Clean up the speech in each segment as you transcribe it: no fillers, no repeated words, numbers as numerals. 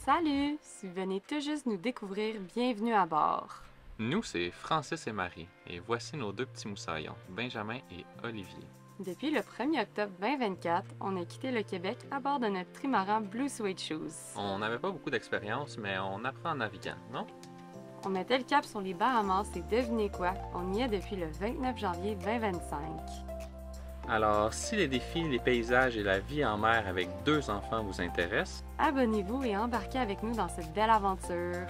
Salut! Si vous venez tout juste nous découvrir, bienvenue à bord. Nous, c'est Francis et Marie, et voici nos deux petits moussaillons, Benjamin et Olivier. Depuis le 1er octobre 2024, on a quitté le Québec à bord de notre trimaran Blue Suede Shoes. On n'avait pas beaucoup d'expérience, mais on apprend en naviguant, non? On mettait le cap sur les Bahamas et devinez quoi? On y est depuis le 29 janvier 2025. Alors, si les défis, les paysages et la vie en mer avec deux enfants vous intéressent, Abonnez-vous et embarquez avec nous dans cette belle aventure.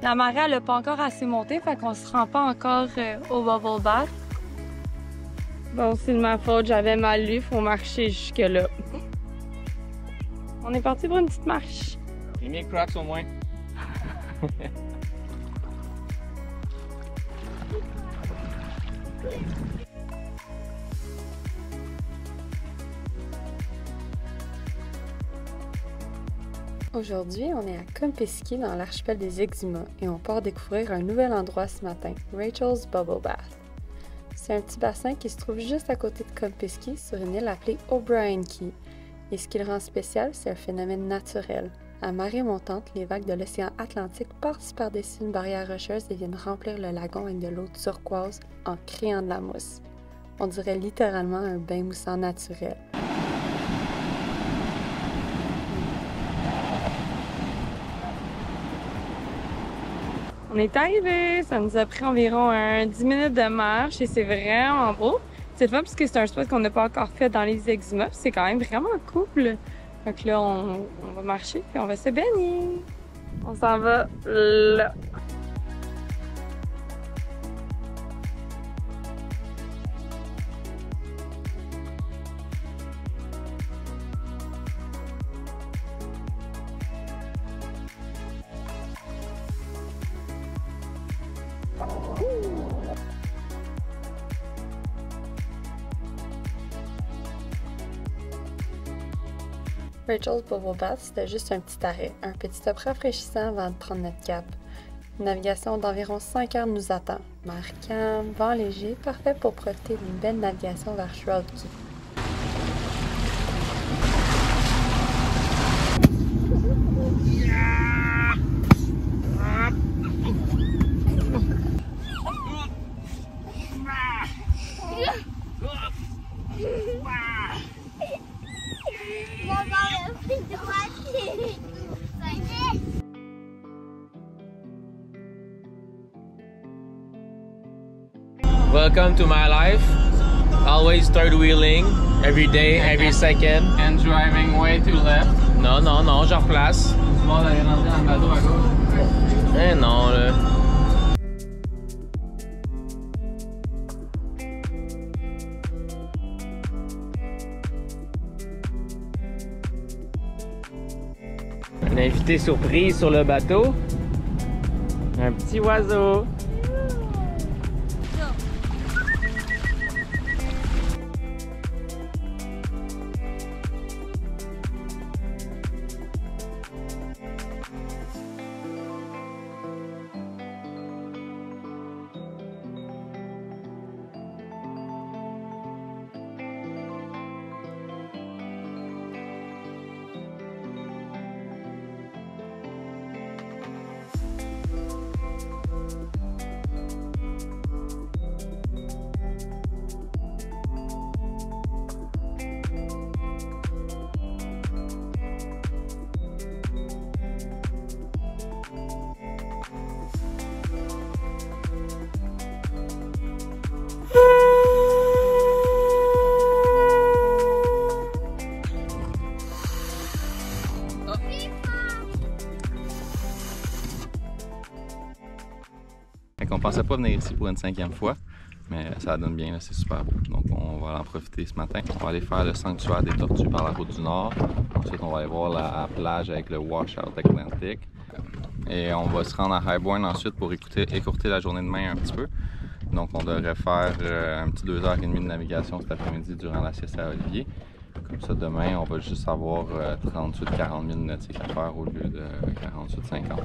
La marée, elle n'a pas encore assez monté, fait qu'on se rend pas encore au bubble bath. Bon, c'est de ma faute, j'avais mal lu, faut marcher jusque-là. On est parti pour une petite marche. j'ai mis Crocs au moins. Aujourd'hui, on est à Kompiski dans l'archipel des Exumas et on part découvrir un nouvel endroit ce matin, Rachel's Bubble Bath. C'est un petit bassin qui se trouve juste à côté de Kompiski sur une île appelée O'Brien Key. Et ce qui le rend spécial, c'est un phénomène naturel. À marée montante, les vagues de l'océan Atlantique passent par-dessus une barrière rocheuse et viennent remplir le lagon avec de l'eau turquoise en créant de la mousse. On dirait littéralement un bain moussant naturel. On est arrivé, ça nous a pris environ 10 minutes de marche et c'est vraiment beau. C'est le fun parce que c'est un spot qu'on n'a pas encore fait dans les Exumas, c'est quand même vraiment cool. Donc là, on va marcher puis on va se baigner. On s'en va là. Rachel's Bubble Bath, c'était juste un petit arrêt, un petit stop rafraîchissant avant de prendre notre cap. Une navigation d'environ 5 heures nous attend. Mer calme, vent léger, parfait pour profiter d'une belle navigation vers Shroud Key. Welcome to my life. Always third wheeling, every day, every second. And driving way to left. Non, non, non, je replace. Tu vas aller rentrer dans le bateau à gauche. Eh non, là. Un invité surprise sur le bateau. Un petit oiseau. On pensait pas venir ici pour une 5e fois, mais ça donne bien, c'est super beau. Donc on va en profiter ce matin. On va aller faire le sanctuaire des tortues par la route du Nord. Ensuite, on va aller voir la plage avec le washout atlantique. Et on va se rendre à Highbourne ensuite pour écourter la journée de demain un petit peu. Donc on devrait faire un petit 2h30 de navigation cet après-midi durant la sieste à Olivier. Ça, demain, on va juste avoir 38-40 000 nautiques à faire au lieu de 48-50.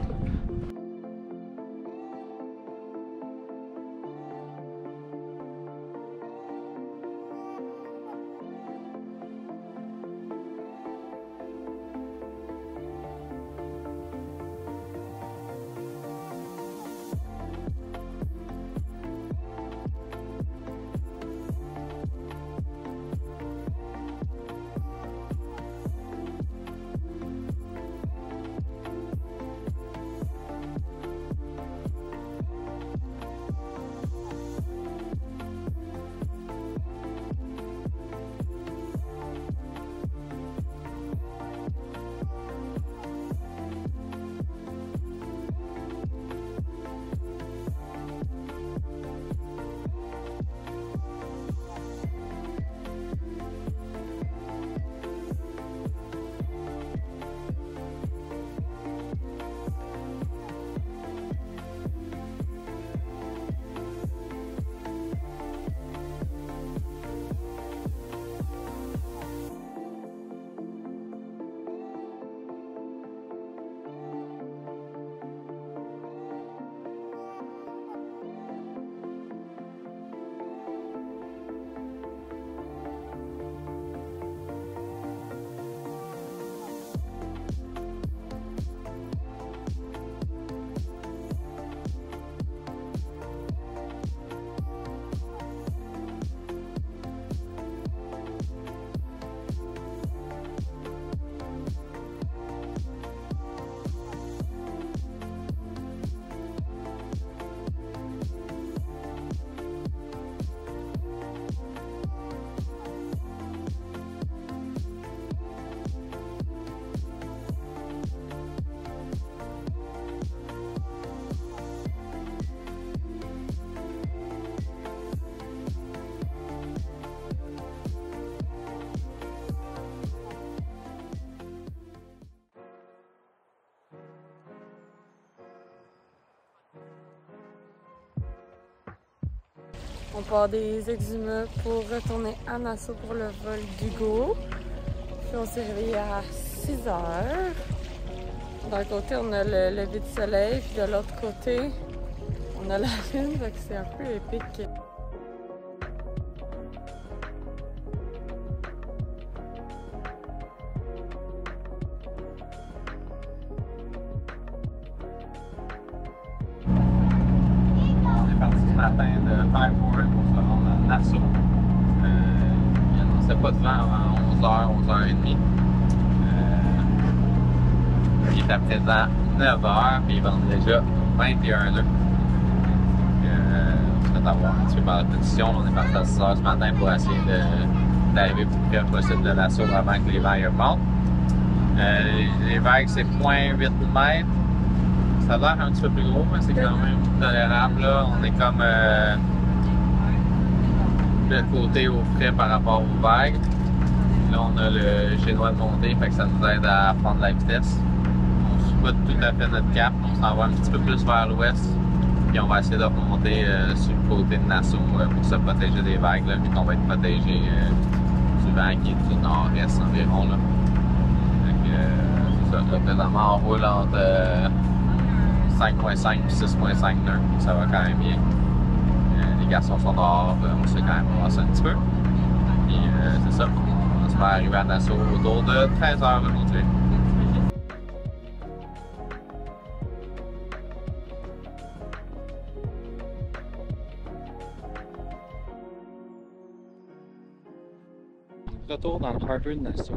On part des Exuma pour retourner à Nassau pour le vol d'Hugo. Puis on s'est réveillé à 6 h. D'un côté, on a le lever du soleil, puis de l'autre côté, on a la lune, donc c'est un peu épique. Matin de Fairport pour se rendre à Nassau. Il n'annonçait pas de vent avant 11 h, 11 h 30. Il est à présent 9 h, puis ils vendent déjà 21 h. On se fait avoir un petit peu par la pétition. On est parti à 6 h ce matin pour essayer d'arriver le plus près possible de Nassau avant que les vagues montent. Les vagues, c'est 0.8 mètres. Ça a l'air un petit peu plus gros, mais c'est quand même tolérable. Là. On est comme de côté au frais par rapport aux vagues. Là, on a le génois de montée, fait que ça nous aide à prendre la vitesse. On ne suit pas tout à fait notre cap, on s'en va un petit peu plus vers l'ouest. Puis on va essayer de remonter sur le côté de Nassau pour se protéger des vagues, là, vu qu'on va être protégé du vent qui est du nord-est environ. Là. C'est ça, là, présentement on roule entre 5.5 et 6.5 nœuds, ça va quand même bien. Les garçons sont dehors, on s'est quand même avancé un petit peu. Puis c'est ça, on espère arriver à Nassau autour de 13 h aujourd'hui. Retour dans le harbour de Nassau.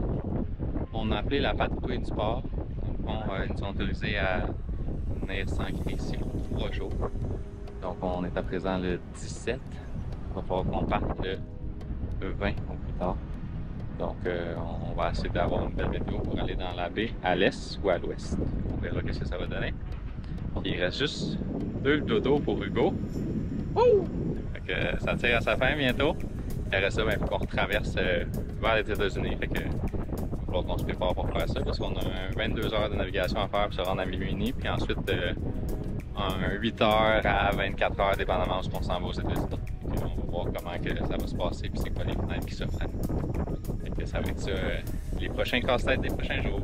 On a appelé la patrouille du port. Ils nous ont autorisé à venir s'ancrer ici pour 3 jours. Donc on est à présent le 17. Il va falloir qu'on parte le 20 au plus tard. Donc on va essayer d'avoir une belle météo pour aller dans la baie à l'est ou à l'ouest. On verra ce que ça va donner. Puis il reste juste 2 dodo pour Hugo. Fait que ça tire à sa fin bientôt. Et après ça, il faut qu'on retraverse vers les États-Unis. Fait que il va falloir qu'on se prépare pour faire ça parce qu'on a 22 heures de navigation à faire pour se rendre à Minuit. Puis ensuite, 8 heures à 24 heures, dépendamment de ce qu'on s'en va aux États-Unis. On va voir comment que ça va se passer et c'est quoi les fenêtres qui s'offrent à nous. Fait que ça va être ça, les prochains casse-têtes des prochains jours.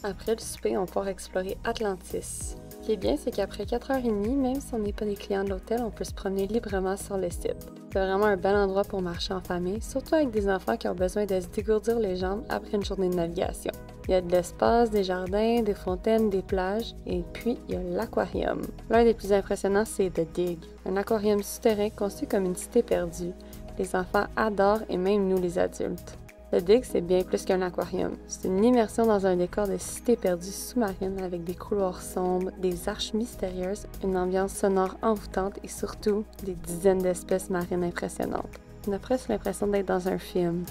Après le souper, on part explorer Atlantis. Ce qui est bien, c'est qu'après 4h30, même si on n'est pas des clients de l'hôtel, on peut se promener librement sur le site. C'est vraiment un bel endroit pour marcher en famille, surtout avec des enfants qui ont besoin de se dégourdir les jambes après une journée de navigation. Il y a de l'espace, des jardins, des fontaines, des plages, et puis il y a l'aquarium. L'un des plus impressionnants, c'est The Dig, un aquarium souterrain conçu comme une cité perdue. Les enfants adorent et même nous les adultes. The Dig, c'est bien plus qu'un aquarium. C'est une immersion dans un décor de cité perdue sous-marine avec des couloirs sombres, des arches mystérieuses, une ambiance sonore envoûtante et surtout des dizaines d'espèces marines impressionnantes. On a presque l'impression d'être dans un film.